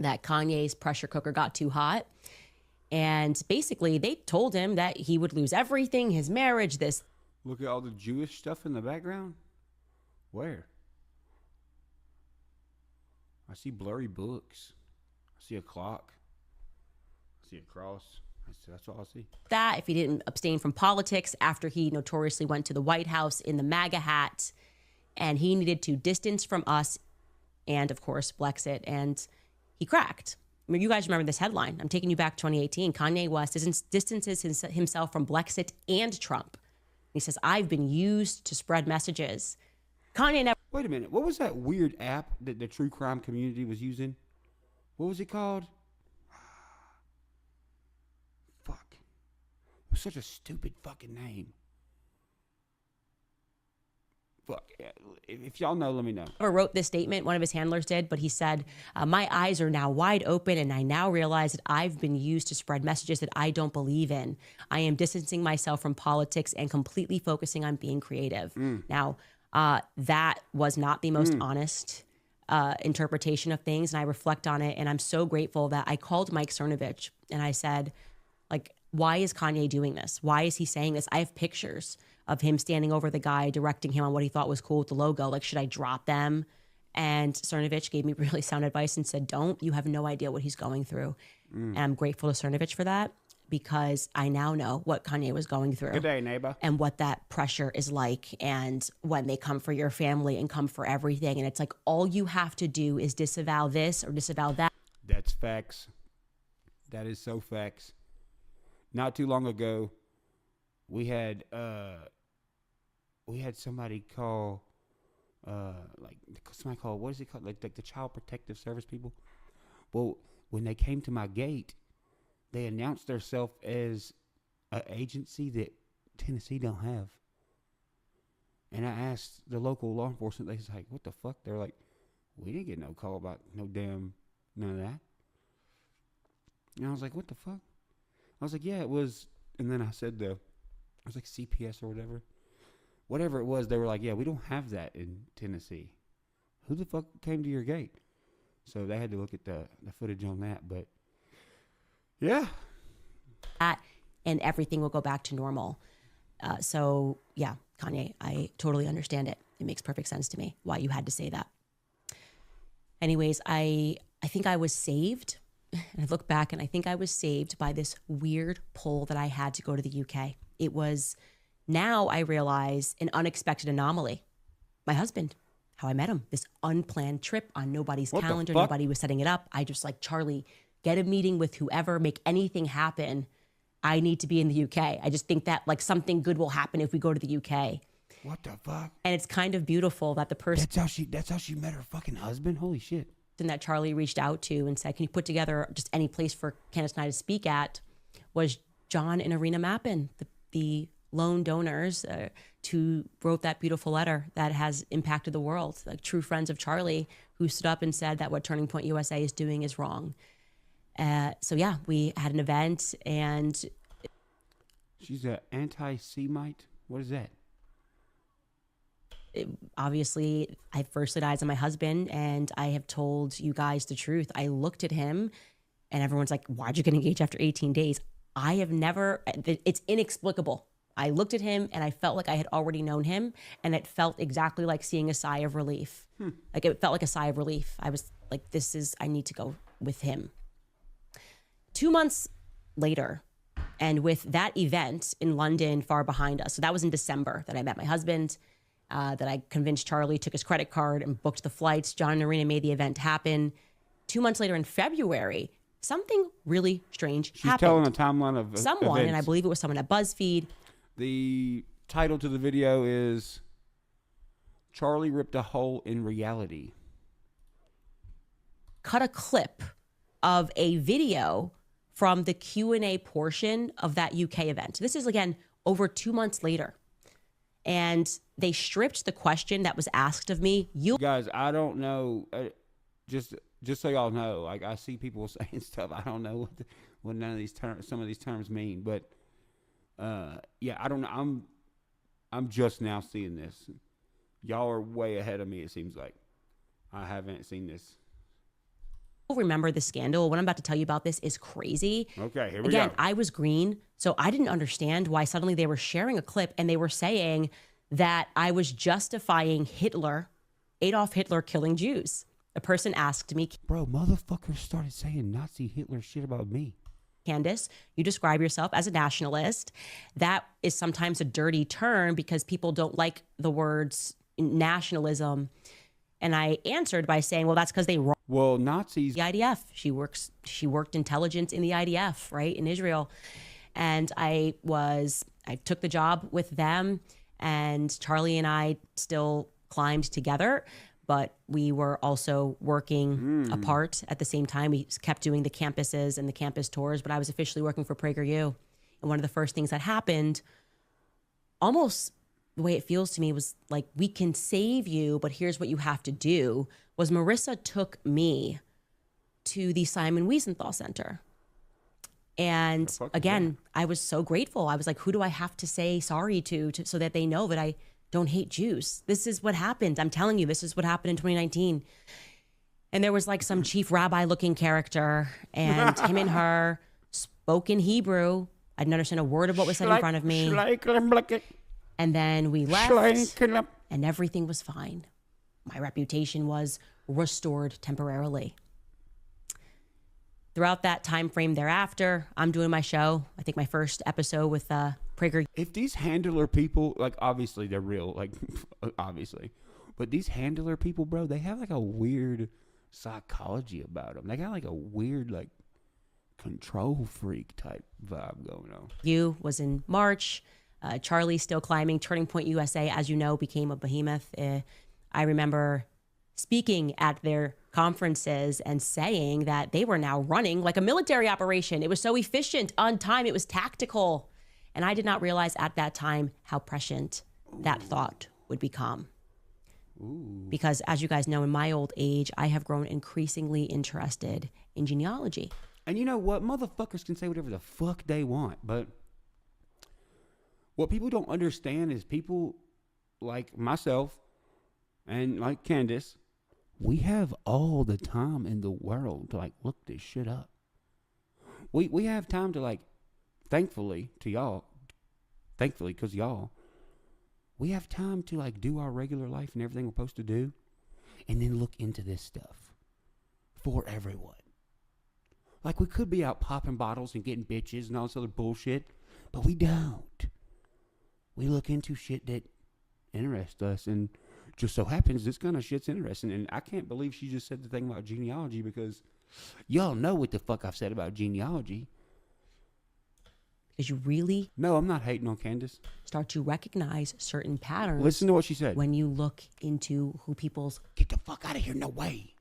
that Kanye's pressure cooker got too hot. And basically, they told him that he would lose everything, his marriage, this. Look at all the Jewish stuff in the background. Where? I see blurry books. I see a clock. I see a cross. That's all I see. That if he didn't abstain from politics after he notoriously went to the White House in the MAGA hat, and he needed to distance from us and, of course, Brexit, and he cracked. I mean, you guys remember this headline. I'm taking you back to 2018. Kanye West distances himself from Brexit and Trump. He says, I've been used to spread messages. Kanye never... Wait a minute. What was that weird app that the true crime community was using? What was it called? Fuck. It was such a stupid fucking name. Fuck. If y'all know, let me know. Wrote this statement, one of his handlers did, but he said, my eyes are now wide open and I now realize that I've been used to spread messages that I don't believe in. I am distancing myself from politics and completely focusing on being creative. Now, that was not the most honest interpretation of things, and I reflect on it, and I'm so grateful that I called Mike Cernovich and I said, like, why is Kanye doing this? Why is he saying this? I have pictures of him standing over the guy, directing him on what he thought was cool with the logo. Like, should I drop them? And Cernovich gave me really sound advice and said, don't. You have no idea what he's going through. And I'm grateful to Cernovich for that, because I now know what Kanye was going through. Good day, neighbor. And what that pressure is like, and when they come for your family and come for everything. And it's like, all you have to do is disavow this or disavow that. That's facts. That is so facts. Not too long ago, we had somebody call, what is it called? Like the Child Protective Service people. Well, when they came to my gate, they announced themselves as an agency that Tennessee don't have. And I asked the local law enforcement, they was like, what the fuck? They're like, we didn't get no call about none of that. And I was like, what the fuck? I was like, yeah, it was. And then I said it was like CPS or whatever it was. They were like, yeah, we don't have that in Tennessee. Who the fuck came to your gate? So they had to look at the footage on that. But yeah. And everything will go back to normal. So yeah, Kanye, I totally understand it. It makes perfect sense to me why you had to say that. Anyways, I think I was saved. And I look back and I think I was saved by this weird pull that I had to go to the UK. It was, now I realize, an unexpected anomaly. My husband, how I met him, this unplanned trip on nobody's calendar. Nobody was setting it up. I just like, Charlie, get a meeting with whoever, make anything happen. I need to be in the UK. I just think that like something good will happen if we go to the UK. What the fuck? And it's kind of beautiful that the person... That's how she met her fucking husband? Holy shit. That Charlie reached out to and said, can you put together just any place for Candace and I to speak at, was John and Arena Mappin, the lone donors who wrote that beautiful letter that has impacted the world, like true friends of Charlie, who stood up and said that what Turning Point USA is doing is wrong. So yeah, we had an event, and... She's an anti-Semite? What is that? Obviously, I first laid eyes on my husband, and I have told you guys the truth. I looked at him, and everyone's like, why'd you get engaged after 18 days? I have never, it's inexplicable. I looked at him, and I felt like I had already known him, and it felt exactly like seeing a sigh of relief. Like, it felt like a sigh of relief. I was like, I need to go with him. 2 months later, and with that event in London far behind us, so that was in December that I met my husband, that I convinced Charlie, took his credit card and booked the flights. John and Arena made the event happen. 2 months later in February, something really strange happened. She's telling a timeline of someone, events. And I believe it was someone at BuzzFeed. The title to the video is Charlie Ripped a Hole in Reality. Cut a clip of a video from the Q&A portion of that UK event. This is, again, over 2 months later. And they stripped the question that was asked of me. Guys, I don't know. Just so y'all know, like, I see people saying stuff. I don't know what none of these terms, some of these terms mean. But yeah, I don't know. I'm just now seeing this. Y'all are way ahead of me. It seems like I haven't seen this. remember the scandal. What I'm about to tell you about this is crazy. Okay, here we Again, go. I was green, so I didn't understand why suddenly they were sharing a clip and they were saying that I was justifying Adolf Hitler killing Jews. A person asked me, Bro, motherfuckers started saying Nazi Hitler shit about me. Candace, you describe yourself as a nationalist. That is sometimes a dirty term because people don't like the words nationalism. And I answered by saying, well, that's because they wrong Well, Nazis. the IDF. She worked intelligence in the IDF, right, in Israel. And I took the job with them, and Charlie and I still climbed together, but we were also working apart at the same time. We kept doing the campuses and the campus tours, but I was officially working for PragerU. And one of the first things that happened, almost the way it feels to me, was like, we can save you, but here's what you have to do, was Marissa took me to the Simon Wiesenthal Center. And again, I was so grateful. I was like, who do I have to say sorry to so that they know that I don't hate Jews? This is what happened. I'm telling you, this is what happened in 2019. And there was like some chief rabbi looking character, and him and her spoke in Hebrew. I didn't understand a word of what was said in front of me. And then we left, and everything was fine. My reputation was restored temporarily. Throughout that time frame thereafter, I'm doing my show. I think my first episode with Prager. If these handler people, like, obviously they're real, like, obviously, but these handler people, bro, they have like a weird psychology about them. They got like a weird, like, control freak type vibe going on. You was in March. Charlie still climbing. Turning Point USA, as you know, became a behemoth. I remember speaking at their conferences and saying that they were now running like a military operation. It was so efficient, on time, it was tactical. And I did not realize at that time how prescient that thought would become. Because as you guys know, in my old age, I have grown increasingly interested in genealogy. And you know what? Motherfuckers can say whatever the fuck they want, but what people don't understand is people like myself and like Candace, we have all the time in the world to like look this shit up. We have time to like, thankfully because y'all, we have time to like do our regular life and everything we're supposed to do, and then look into this stuff for everyone. Like, we could be out popping bottles and getting bitches and all this other bullshit, but we don't. We look into shit that interests us, and just so happens this kind of shit's interesting. And I can't believe she just said the thing about genealogy, because y'all know what the fuck I've said about genealogy. Because you really... No, I'm not hating on Candace. ...start to recognize certain patterns. Listen to what she said. When you look into who people's... Get the fuck out of here, no way.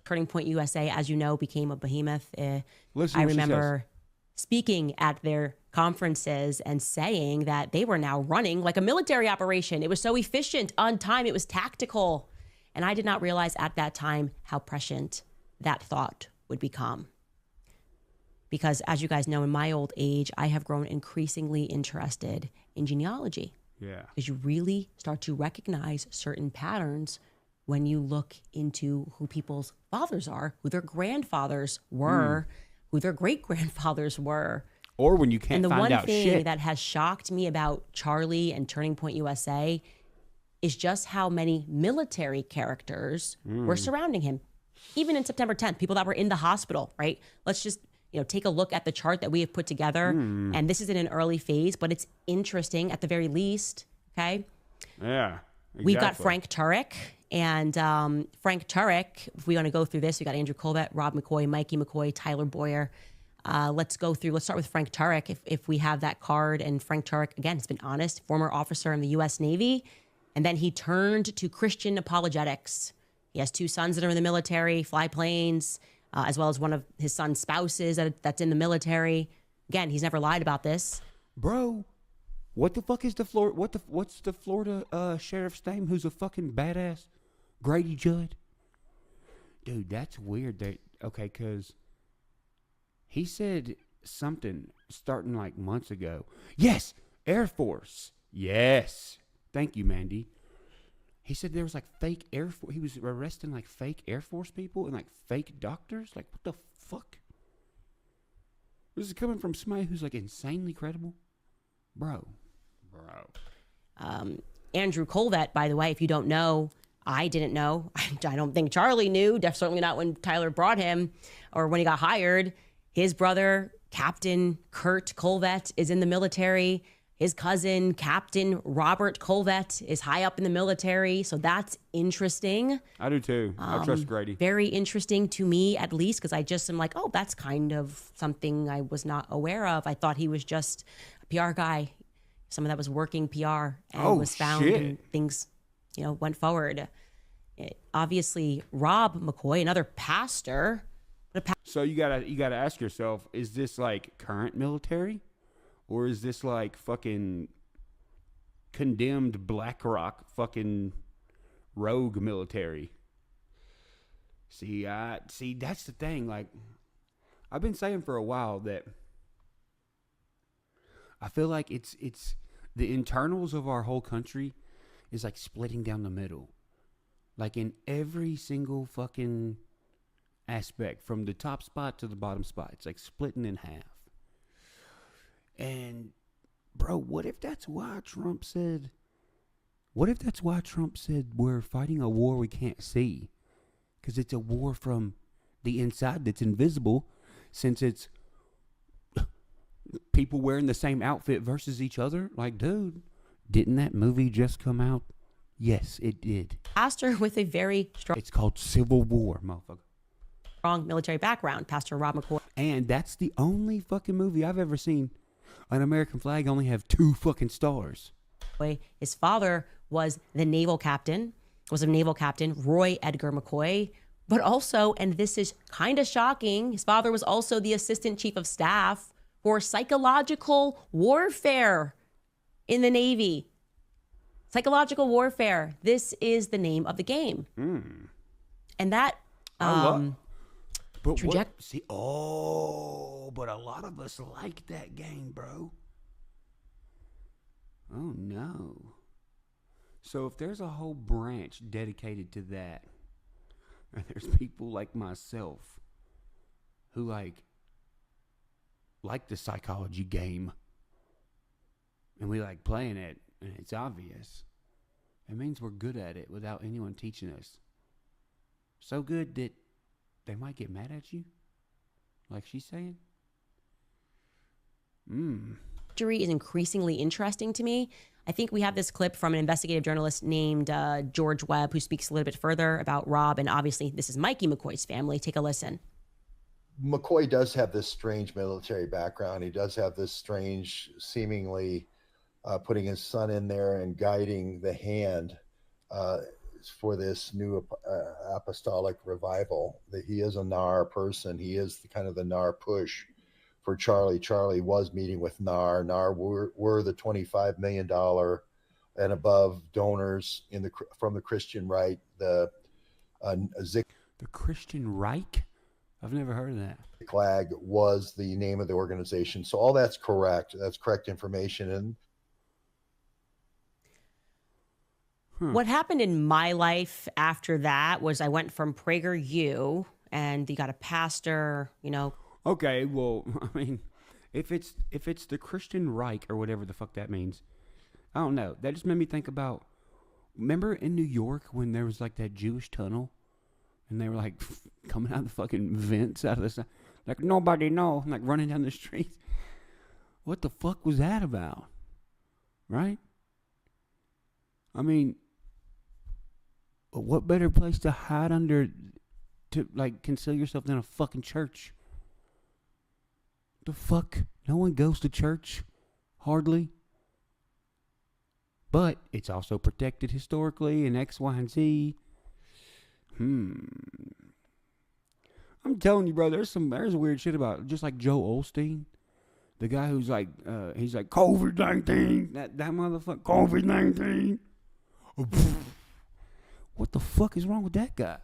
Turning Point USA, as you know, became a behemoth. Listen I to what remember speaking at their conferences and saying that they were now running like a military operation. It was so efficient, on time, it was tactical. And I did not realize at that time how prescient that thought would become. Because as you guys know, in my old age, I have grown increasingly interested in genealogy. Yeah. Because you really start to recognize certain patterns when you look into who people's fathers are, who their grandfathers were, who their great-grandfathers were. Or when you can't find out shit. And the one thing that has shocked me about Charlie and Turning Point USA is just how many military characters were surrounding him. Even in September 10th, people that were in the hospital, right? Let's just take a look at the chart that we have put together. And this is in an early phase, but it's interesting at the very least, okay? Yeah, exactly. We've got Frank Turek. And Frank Turek, if we want to go through this, we got Andrew Colbert, Rob McCoy, Mikey McCoy, Tyler Boyer. Let's start with Frank Turek, if we have that card. And Frank Turek, again, has been honest, former officer in the U.S. Navy. And then he turned to Christian apologetics. He has 2 sons that are in the military, fly planes, as well as one of his son's spouses that's in the military. Again, he's never lied about this. Bro, what the fuck is what's the Florida sheriff's name who's a fucking badass? Grady Judd? Dude, that's weird. Because he said something starting like months ago. Yes, Air Force. Yes. Thank you, Mandy. He said there was like fake Air Force. He was arresting like fake Air Force people and like fake doctors. Like, what the fuck? This is coming from somebody who's like insanely credible, bro. Andrew Colvett, by the way, if you don't know, I didn't know. I don't think Charlie knew. Certainly not when Tyler brought him or when he got hired. His brother, Captain Kurt Colvett, is in the military. His cousin, Captain Robert Colvett, is high up in the military. So that's interesting. I do too. I trust Grady. Very interesting to me, at least, because I just am like, oh, that's kind of something I was not aware of. I thought he was just a PR guy, someone that was working PR and was found and things, went forward. Obviously, Rob McCoy, another pastor. So you gotta ask yourself, is this like current military? Or is this like fucking condemned BlackRock fucking rogue military? See, that's the thing. Like, I've been saying for a while that I feel like it's the internals of our whole country is like splitting down the middle. Like in every single fucking aspect, from the top spot to the bottom spot, it's like splitting in half. And, bro, what if that's why Trump said we're fighting a war we can't see? Because it's a war from the inside that's invisible, since it's people wearing the same outfit versus each other. Like, dude, didn't that movie just come out? Yes, it did. Pastor with a very strong... It's called Civil War, motherfucker. Strong military background, Pastor Rob McCoy. And that's the only fucking movie I've ever seen an American flag only have 2 fucking stars. His father was a naval captain, Roy Edgar McCoy, but also, and this is kind of shocking, his father was also the assistant chief of staff for psychological warfare in the Navy. Psychological warfare. This is the name of the game. And that but but a lot of us like that game, bro. Oh no. So if there's a whole branch dedicated to that, and there's people like myself who like the psychology game, and we like playing it, and it's obvious, it means we're good at it without anyone teaching us. So good that they might get mad at you, like she's saying. History is increasingly interesting to me. I think we have this clip from an investigative journalist named George Webb, who speaks a little bit further about Rob, and obviously this is Mikey McCoy's family. Take a listen. McCoy does have this strange military background. He does have this strange, seemingly putting his son in there and guiding the hand for this new apostolic revival. That he is a NAR person. He is the NAR push for Charlie. Charlie was meeting with NAR. NAR were the $25 million and above donors from the Christian right. The Christian Reich? I've never heard of that. Flag was the name of the organization. So all that's correct. That's correct information. And what happened in my life after that was I went from PragerU, and you got a pastor, Okay, well, I mean, if it's the Christian Reich or whatever the fuck that means, I don't know. That just made me think about, remember in New York when there was like that Jewish tunnel, and they were like coming out of the fucking vents out of the side, like nobody know, like running down the streets. What the fuck was that about? Right? I mean, what better place to hide under to like conceal yourself than a fucking church? The fuck? No one goes to church, hardly. But it's also protected historically and X, Y, and Z. I'm telling you, bro, there's weird shit about, just like Joe Osteen, the guy who's like, he's like, COVID-19, that motherfucker, COVID-19. What the fuck is wrong with that guy?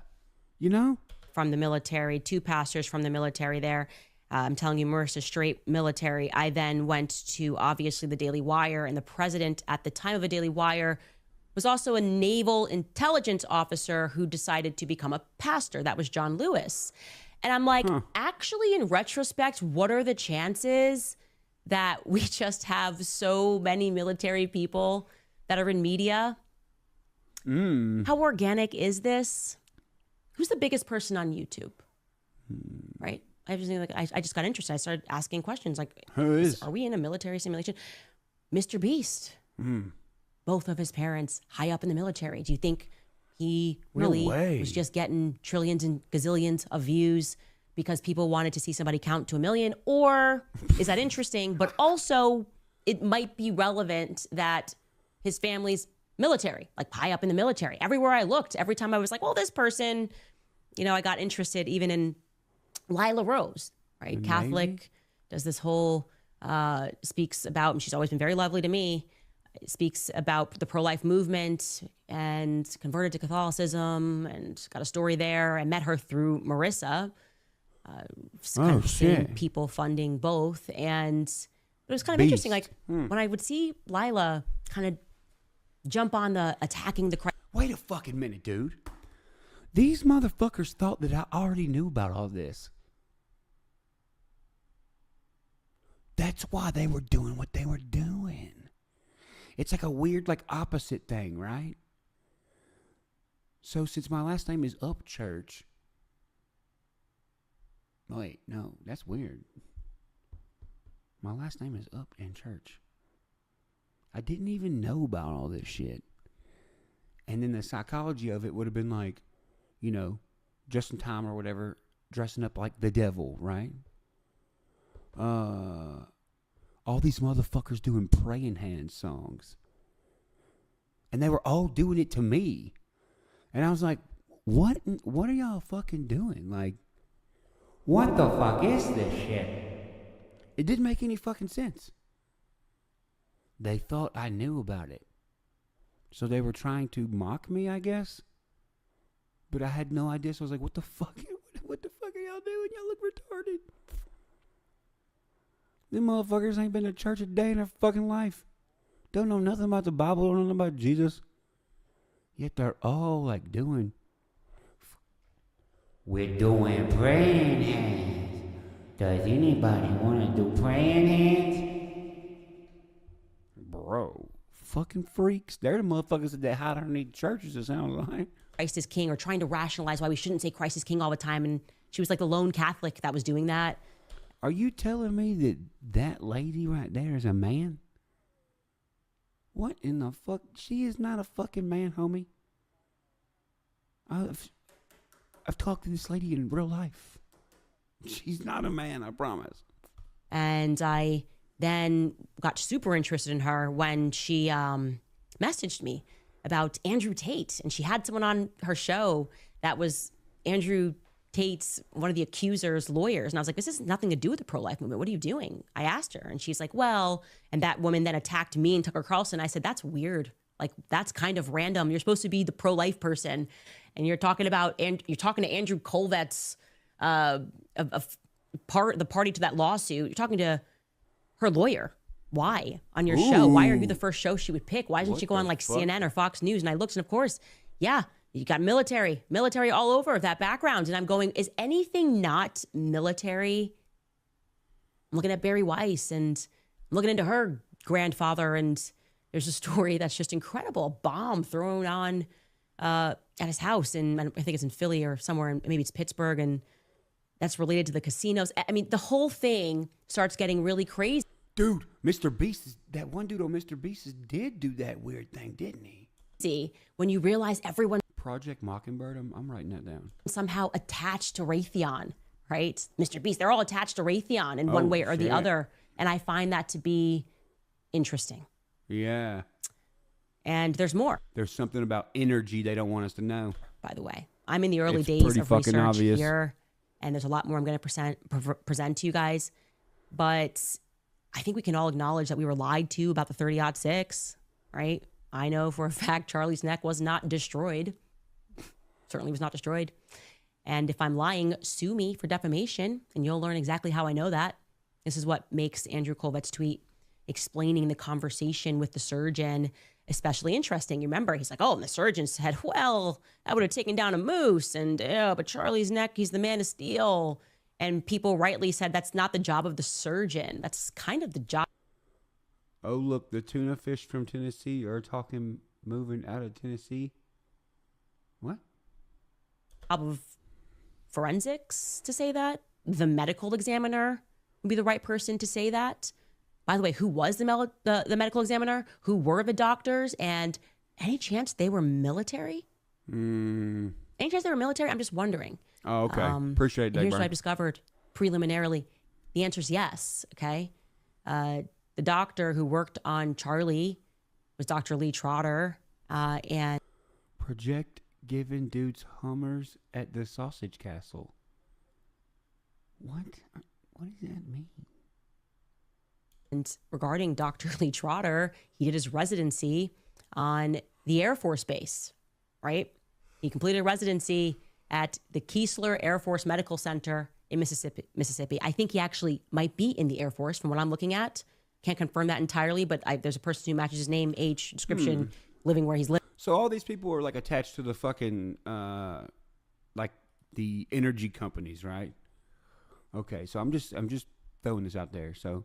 From the military, 2 pastors from the military there. I'm telling you, Marissa, straight military. I then went to, obviously, the Daily Wire, and the president at the time of the Daily Wire was also a naval intelligence officer who decided to become a pastor. That was John Lewis. And I'm like, actually, in retrospect, what are the chances that we just have so many military people that are in media? How organic is this? Who's the biggest person on YouTube? Right? I just got interested. I started asking questions like, are we in a military simulation? Mr. Beast. Both of his parents high up in the military. Do you think he really was just getting trillions and gazillions of views because people wanted to see somebody count to 1 million? Or is that interesting? But also, it might be relevant that his family's military, like high up in the military. Everywhere I looked, every time I was like, well, this person, I got interested even in Lila Rose, right? Maybe. Catholic, does this whole, speaks about, and she's always been very lovely to me, speaks about the pro-life movement and converted to Catholicism and got a story there. I met her through Marissa, seeing people funding both. And it was kind of interesting. Like when I would see Lila kind of jump on the attacking the Christ. Wait a fucking minute, dude. These motherfuckers thought that I already knew about all this. That's why they were doing what they were doing. It's like a weird, like, opposite thing, right? So since my last name is Upchurch. Wait, no, that's weird. My last name is Up in Church. I didn't even know about all this shit. And then the psychology of it would have been like, just in time or whatever, dressing up like the devil, right? All these motherfuckers doing praying hands songs. And they were all doing it to me. And I was like, what are y'all fucking doing? Like, what the fuck is this shit? It didn't make any fucking sense. They thought I knew about it. So they were trying to mock me, I guess. But I had no idea. So I was like, what the fuck? What the fuck are y'all doing? Y'all look retarded. Them motherfuckers ain't been to church a day in their fucking life. Don't know nothing about the Bible, don't know nothing about Jesus. Yet they're all like doing. We're doing praying hands. Does anybody want to do praying hands? Bro, fucking freaks. They're the motherfuckers that hide underneath churches, it sounds like. Christ is king, or trying to rationalize why we shouldn't say Christ is king all the time. And she was like the lone Catholic that was doing that. Are you telling me that that lady right there is a man? What in the fuck? She is not a fucking man, homie. I've talked to this lady in real life. She's not a man, I promise. And I then got super interested in her when she messaged me about Andrew Tate. And she had someone on her show that was Andrew Tate's, one of the accuser's lawyers. And I was like, this has nothing to do with the pro-life movement. What are you doing? I asked her. And she's like, well, and that woman then attacked me and Tucker Carlson. I said, that's weird. Like, that's kind of random. You're supposed to be the pro-life person. And you're talking about, and you're talking to Andrew Colvet's, the party to that lawsuit. You're talking to her lawyer. Why on your show? Why are you the first show she would pick? Why doesn't she go on like CNN or Fox News? And I looked, and of course, yeah, you got military all over that background. And I'm going, is anything not military? I'm looking at Barry Weiss, and I'm looking into her grandfather, and there's a story that's just incredible. A bomb thrown on at his house, and I think it's in Philly or somewhere, and maybe it's Pittsburgh, and that's related to the casinos. I mean, the whole thing starts getting really crazy. Dude, Mr. Beast, that one dude on Mr. Beast did do that weird thing, didn't he? See, when you realize everyone Project Mockingbird, I'm writing that down. Somehow attached to Raytheon, right? Mr. Beast, they're all attached to Raytheon in one way or the other. And I find that to be interesting. Yeah. And there's more. There's something about energy they don't want us to know. By the way, I'm in the early It's days pretty of fucking research obvious. here, and there's a lot more I'm going to present to you guys. But I think we can all acknowledge that we were lied to about the 30-06, right? I know for a fact Charlie's neck was not destroyed. Certainly was not destroyed. And if I'm lying, sue me for defamation, and you'll learn exactly how I know that. This is what makes Andrew Colvet's tweet explaining the conversation with the surgeon especially interesting. You remember, he's like, oh, and the surgeon said, well, I would have taken down a moose. And, yeah, but Charlie's neck, he's the man of steel. And people rightly said that's not the job of the surgeon. That's kind of the job Oh, look, the tuna fish from Tennessee are talking moving out of Tennessee. What? of forensics to say that. The medical examiner would be the right person to say that. By the way, who was the medical examiner? Who were the doctors? And any chance they were military? Any chance they were military? I'm just wondering. Oh, okay. Appreciate that. Here's what I've discovered preliminarily. The answer is yes. Okay. The doctor who worked on Charlie was Dr. Lee Trotter. And Project giving dudes Hummers at the Sausage Castle. What? What does that mean? And regarding Dr. Lee Trotter, he did his residency on the Air Force Base, right? He completed a residency at the Keesler Air Force Medical Center in Mississippi. I think he actually might be in the Air Force from what I'm looking at. Can't confirm that entirely, but there's a person who matches his name, age, description, living where he's living. So all these people are like attached to the fucking like the energy companies, right? Okay, so I'm just throwing this out there. So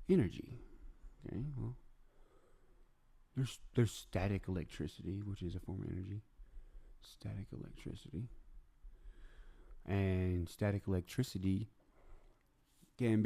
energy. Okay, well, there's static electricity, which is a form of energy. Static electricity. And static electricity can be